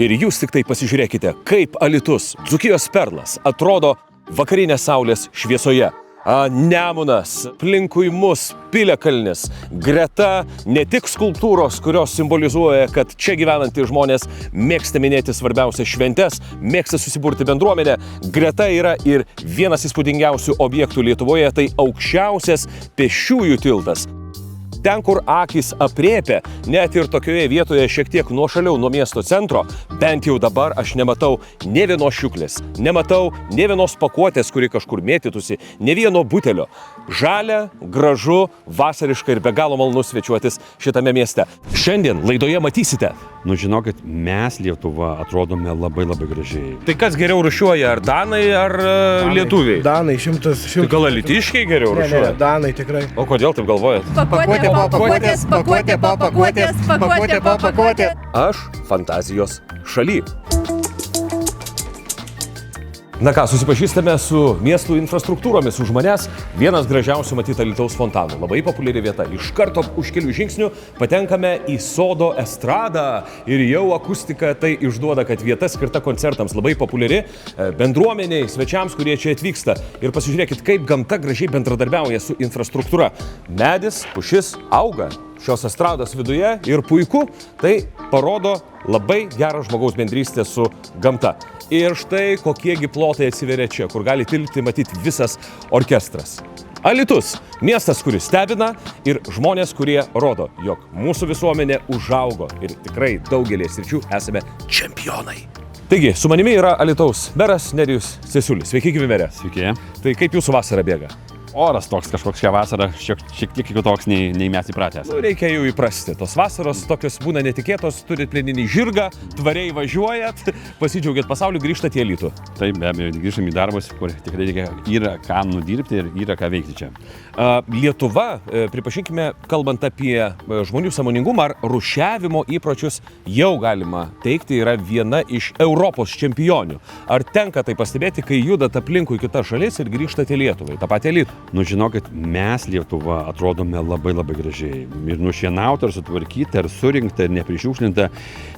Ir jūs tik tai pasižiūrėkite, kaip Alytus, Dzūkijos perlas, atrodo vakarinės saulės šviesoje. Nemunas, aplinkui mus piliakalnis, greta ne tik skulptūros, kurios simbolizuoja, kad čia gyvenantys žmonės mėgsta minėti svarbiausias šventes, mėgsta susiburti bendruomenę, greta yra ir vienas įspūdingiausių objektų Lietuvoje, tai aukščiausias pėsčiųjų tiltas. Ten, kur akys apriepia, net ir tokioje vietoje šiek tiek nuošaliau nuo miesto centro, bent jau dabar aš nematau nė vienos šiuklės, nematau nė vienos pakuotės, kuri kažkur mėtytųsi, nė vieno butelio. Žalia, gražu, vasariška ir be galo malonu svečiuotis šitame mieste. Šiandien laidoje matysite. Nu, žinokit, mes Lietuva atrodome labai gražiai. Tai kas geriau rūšiuoja, ar danai, ar lietuviai? Danai, šimtas. Tai gal alytiškiai geriau rūšiuoja? Ne, danai tikrai. O kodėl taip galvojat? Pakuotė. Aš fantazijos šaly. Na ką, susipažįstame su miestų infrastruktūromis. Už manęs vienas gražiausių matyti Alytaus fontanų. Labai populiari vieta. Iš karto už kelių žingsnių patenkame į sodo estradą. Ir jau akustika tai išduoda, kad vieta skirta koncertams labai populiari bendruomeniai, svečiams, kurie čia atvyksta. Ir pasižiūrėkit, kaip gamta gražiai bendradarbiauja su infrastruktūra. Medis, pušis auga šios estrados viduje ir puiku, tai parodo labai gerą žmogaus bendrystę su gamta. Ir štai kokiegi plotai atsiveria čia, kur gali tilpti matyti visas orkestras. Alytus – miestas, kuris stebina, ir žmonės, kurie rodo, jog mūsų visuomenė užaugo ir tikrai daugelį sričių esame čempionai. Taigi, su manimi yra Alytaus meras Nerijus Cesiulis. Sveiki, gyvi mere. Sveiki. Tai kaip jūsų vasara bėga? Oras toks kažkoks šią vasarą, šiek tiek kitoks nei mes įpratęs. Reikia jau įprasti. Tos vasaros tokios būna netikėtos, turit pleninį žirgą, tvariai važiuojat, pasidžiaugiat pasauliu, grįžtat į Alytų. Taip, be abejo, grįžtam į darbus, kur tikrai yra ką nudirbti ir yra ką veikti čia. Lietuva, pripažinkime, kalbant apie žmonių sąmoningumą ar rūšiavimo įpročius, jau galima teikti, yra viena iš Europos čempionių. Ar tenka tai pastebėti, kai judat aplinkui kitas šalis ir grįžtate į Lietuvą, tą patį Alytų? Nu, žinokit, mes Lietuva atrodome labai gražiai. Ir nušienauta, ir sutvarkyta, ir surinkta, ir neprišiukšlinta.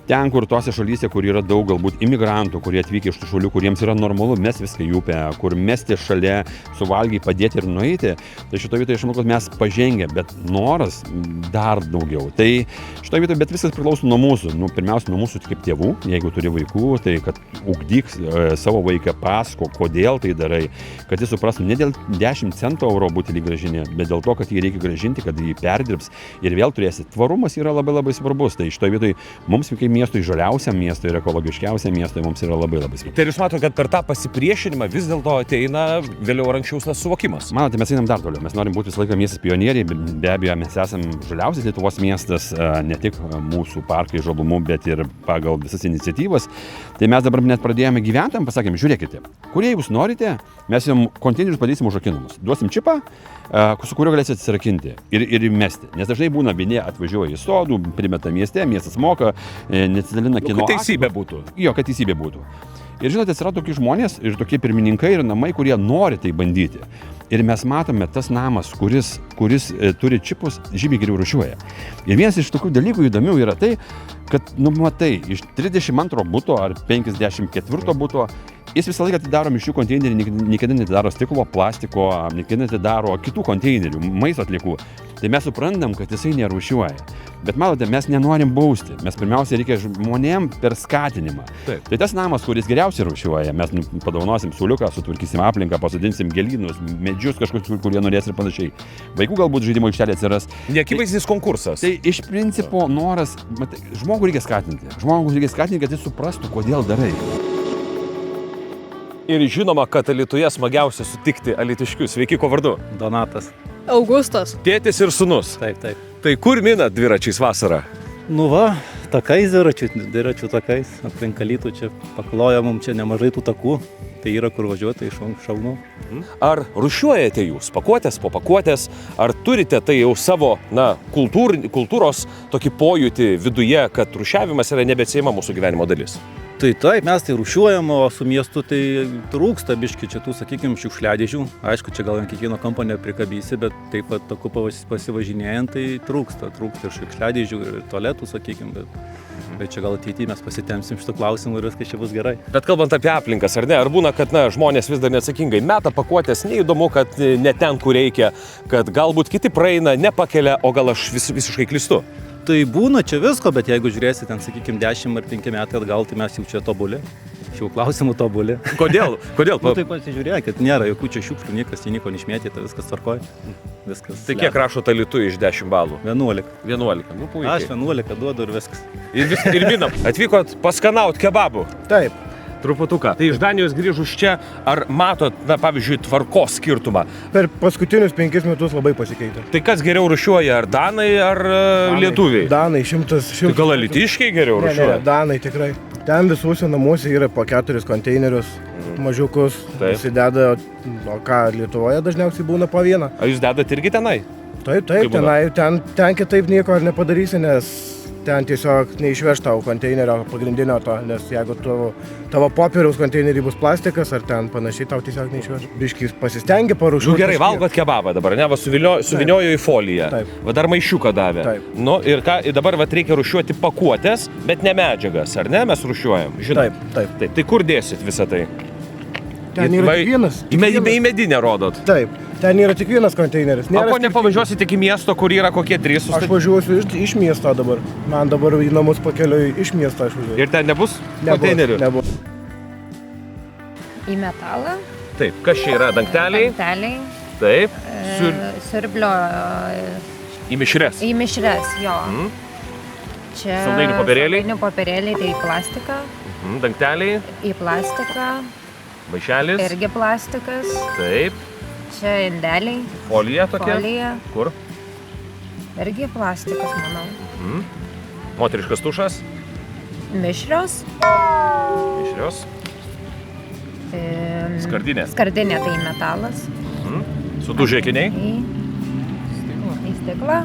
Ten, kur tose šalyse, kur yra daug galbūt imigrantų, kurie atvykę iš tų šalių, kuriems yra normalu mesti viską į upę, kur mesti šalia, suvalgiai, padėti ir nueiti. Tai šitoje vietoje aš manau, kad mes pažengę, bet noras dar daugiau. Tai šitoje vietoje, bet viskas priklauso nuo mūsų. Nu, pirmiausia, nuo mūsų kaip tėvų, jeigu turi vaikų, tai kad ugdyk savo vaiką, pasako, kodėl tai darai, kad jis suprastų ne dėl 10 centų euro butelį grąžinė, bet dėl to, kad jį reikia grąžinti, kad jį perdirbs ir vėl turėsi. Tvarumas yra labai svarbus. Tai šitoje vietoje mums kaip miestui, žaliausiam miestui ir ekologiškiausiam miestui mums yra labai svarbu. Tai jūs matote, kad per tą pasipriešinimą vis dėlto ateina vėliau ar anksčiau tas suvokimas? Manote, mes einam dar toliau. Mes norim būti visą laiką miestas pionieriai, be abejo, mes esam žaliausias Lietuvos miestas, ne tik mūsų parkai žalumu, bet ir pagal visas iniciatyvas. Tai mes dabar net pradėjome gyventam, pasakėme, žiūrėkite, kurie jūs norite, mes jums konteinerius padėsim užrakinamus. Duosim čipą, su kuriuo galėsite atsirakinti ir mesti. Nes dažnai būna, vieni atvažiuoja į sodų, primeta mieste, miestas moka, neatsidalina kino. Kad teisybė būtų. Jo, kad teisybė būtų. Ir žinote, atsirado tokie žmonės ir tokie pirmininkai ir namai, kurie nori tai bandyti. Ir mes matome, tas namas, kuris turi čipus, žymiai geriau rūšiuoja. Ir vienas iš tokių dalykų įdomių yra tai, kad, matai, iš 32 buto ar 54 buto, jis visą laiką atidaro mišrių konteinerį, niekada netidaro stiklo, plastiko, niekada netidaro kitų konteinerių, maisto atliekų. Tai mes suprantam, kad jisai nerūšiuoja. Bet matote, mes nenorim bausti. Mes pirmiausia reikia žmonėm per skatinimą. Taip. Tai tas namas, kuris geriausiai rūšiuoja, mes padovanosim suoliuką, sutvarkysim aplinką, pasodinsim gėlynus, medžius kažkokius, kurie norės ir panašiai. Vaikų galbūt žaidimo aikštelė atsiras. Neakivaizdis konkursas. Tai iš principo noras, žmogų reikia skatinti. Žmogų reikia skatinti, kad jis suprastų, kodėl darai. Ir žinoma, kad Alytuje smagiausia sutikti alytiškius. Sveiki, ko vardu? Donatas. Augustas. Tėtis ir sūnus. Taip. Tai kur minat dviračiais vasarą? Nu va, takais dviračių takais. Aplink Alytų čia pakloja mums čia nemažai tų takų. Tai yra kur važiuoti iš šaunų. Ar rūšiuojate jūs pakuotės po pakuotės? Ar turite tai jau savo, kultūros tokį pojūtį viduje, kad rūšiavimas yra nebeatsiejama mūsų gyvenimo dalis? Tai taip, mes tai rūšiuojam, o su miestu tai trūksta biški čia tų, sakykime, šiukšliadėžių. Aišku, čia gal ant kiekvieno kampo neprikabysi, bet taip pat taku pasivažinėjant, tai trūksta ir šiukšliadėžių, ir tualetų, sakykime. Bet Bet čia gal ateityje mes pasitemsim šitų klausimų ir viskas čia bus gerai. Bet kalbant apie aplinkas, ar ne, ar būna, kad žmonės vis dar neatsakingai meta pakuotės, neįdomu, kad ne ten, kur reikia, kad galbūt kiti praeina, nepakelia, o gal aš visiškai klystu? Tai būna čia visko, bet jeigu žiūrėsi ten, sakykime, 10 ar 5 metai atgal, tai mes jau čia tobuli. Šių klausimų tobuli. Kodėl? Kodėl? Nu, tai pasižiūrėk, kad nėra jokių čia šiukšlių, niekas į nieko neišmėtyta, viskas tvarkoja. Viskas. Tai kiek rašo Alytuje iš 10 balų? 11. 11. Nu, puikiai. Aš 11 duodu ir viskas. Ir minam. Atvykot paskanaut kebabų. Taip. Truputuką. Tai iš Danijos grįžus čia, ar matot, na, pavyzdžiui, tvarkos skirtumą? Per paskutinius 5 metus labai pasikeitė. Tai kas geriau rūšiuoja, ar danai, ar lietuviai? Danai, 100. Tai gal alytiškiai geriau rūšiuoja? Ne, danai tikrai. Ten visuose namuose yra po 4 konteinerius, mažiukus, visi deda, o ką Lietuvoje dažniausiai būna po vieną. Ar jūs dedat irgi tenai? Taip, Kaip būna? ten kitaip nieko ar nepadarysi, nes ten tiesiog neišveš tau konteinerio pagrindinio to, nes jeigu tavo popieriaus konteinerį bus plastikas ar ten panašiai, tau tiesiog neišveš. Biškis pasistengia parūšiuoti. Nu gerai, valgot kebabą dabar, ne, va suviniojo į foliją. Taip. Va dar maišiuką davė. Taip. Nu ir ką, ir dabar va reikia rūšiuoti pakuotės, bet ne medžiagas, ar ne, mes rūšiuojam? Žinai. Taip. Tai kur dėsit visą tai? Ten yra tik vienas. Į medinę rodot. Taip, ten yra tik vienas konteineris. O ko nepavažiuosit iki miesto, kur yra kokie 3 Aš važiuosiu iš miesto dabar. Man dabar į namus pakeliui iš miesto aš važiuoju. Ir ten nebus konteinerių? Nebus. Į metalą. Taip, kas čia yra? Dangteliai? Dangteliai. Taip. Siurblio. Į mišres. Į mišres, jo. Čia Saldainių popierėliai? Saldainių popierėliai, tai į plastiką. Dangteliai. Į plastiką. Maišelis. Irgi plastikas. Taip. Čia indeliai. Folija tokia. Folija. Kur? Irgi plastikas, manau. Moteriškas tušas. Mišrios. Mišrios. Skardinė. Skardinė, tai metalas. Su du žiekiniai. Į stiklą.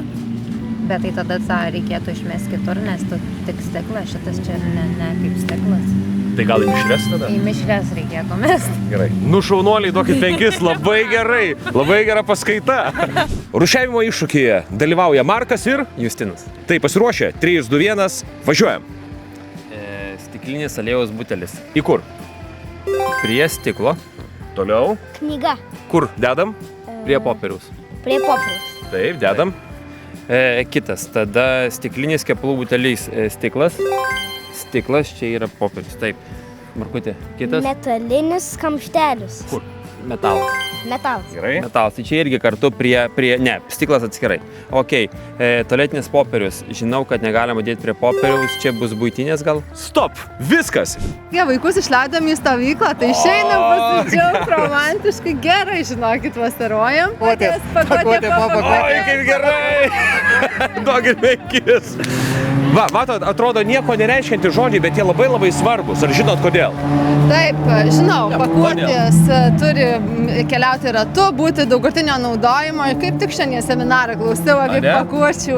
Bet tai tada tą reikėtų išmesti kitur, nes tu tik stiklas, šitas čia ne kaip stiklas. Tai gal į mišres tada? Į mišres reikėtų mesti. Gerai. Nu šaunuoliai, duokit 5, labai gerai. Labai gera paskaita. Rūšiavimo iššūkyje dalyvauja Markas ir Justinas. Tai pasiruošę. 3, 2, 1, važiuojam. Stiklinis aliejaus butelis. Į kur? Prie stiklo. Toliau. Knyga. Kur dedam? Prie popieriaus. Prie popieriaus. Taip, dedam. Kitas. Tada stiklinis kepalų butelis stiklas. Stiklas čia yra popierius. Taip. Markutė. Kitas. Metalinis kamštelis. Kur? Metalas. Metalas. Gerai. Metalas. Tai čia irgi kartu ne, stiklas atskirai. Ok. Tualetinis popierius. Žinau, kad negalima dėti prie popieriaus. Čia bus buitinės gal. Stop. Viskas. Jie vaikus išleidom į stovyklą, tai išeinam pasidžiaugti romantiškai, gerai, žinokit, vasarojam. Pakuotė po pakuotė. Oi, kaip gerai. Duokit 5. Va, matot, atrodo nieko nereiškiantys žodžiai, bet jie labai labai svarbus. Ar žinot kodėl? Taip, žinau, pakuotės turi keliauti ratu, būti daugkartinio naudojimo. Ir kaip tik šiandien seminarą klausiau apie pakuočių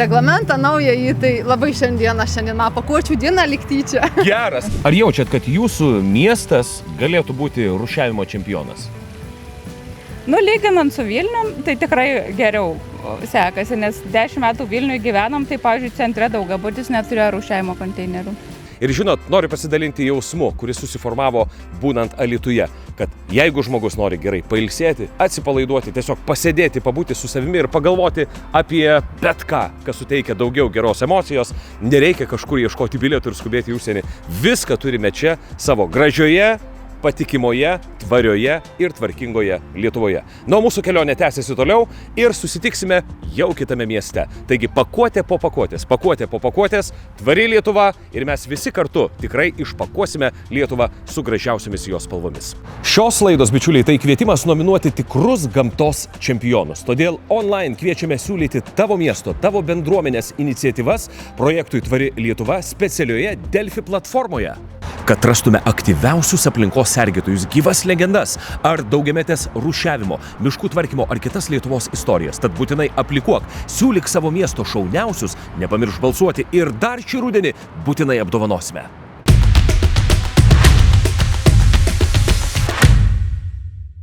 reglamentą naująjį, tai labai šiandieną pakuočių diena lyg tyčia. Geras. Ar jaučiat, kad jūsų miestas galėtų būti rūšiavimo čempionas? Nu, lyginant su Vilnium, tai tikrai geriau sekasi, nes 10 metų Vilniuje gyvenom, tai, pavyzdžiui, centre daugiabutis neturėjo rūšiavimo konteinerių. Ir žinot, noriu pasidalinti jausmu, kuris susiformavo būnant Alytuje, kad jeigu žmogus nori gerai pailsėti, atsipalaiduoti, tiesiog pasėdėti, pabūti su savimi ir pagalvoti apie bet ką, kas suteikia daugiau geros emocijos, nereikia kažkur ieškoti bilietų ir skubėti į užsienį. Viską turime čia, savo gražioje, patikimoje, tvarioje ir tvarkingoje Lietuvoje. Na, mūsų kelionė tęsiasi toliau ir susitiksime jau kitame mieste. Taigi pakuotė po pakuotės, tvari Lietuva ir mes visi kartu tikrai išpakuosime Lietuvą su gražiausiamis jos spalvomis. Šios laidos, bičiuliai, tai kvietimas nominuoti tikrus gamtos čempionus. Todėl online kviečiame siūlyti tavo miesto, tavo bendruomenės iniciatyvas projektui Tvari Lietuva specialioje Delfi platformoje. Kad rastume aktyviausius aplinkos sergėtojus, gyvas legendas ar daugiametės rūšiavimo, miškų tvarkymo ar kitas Lietuvos istorijas. Tad būtinai aplikuok, siūlyk savo miesto šauniausius, nepamiršk balsuoti ir dar šį rudenį būtinai apdovanosime.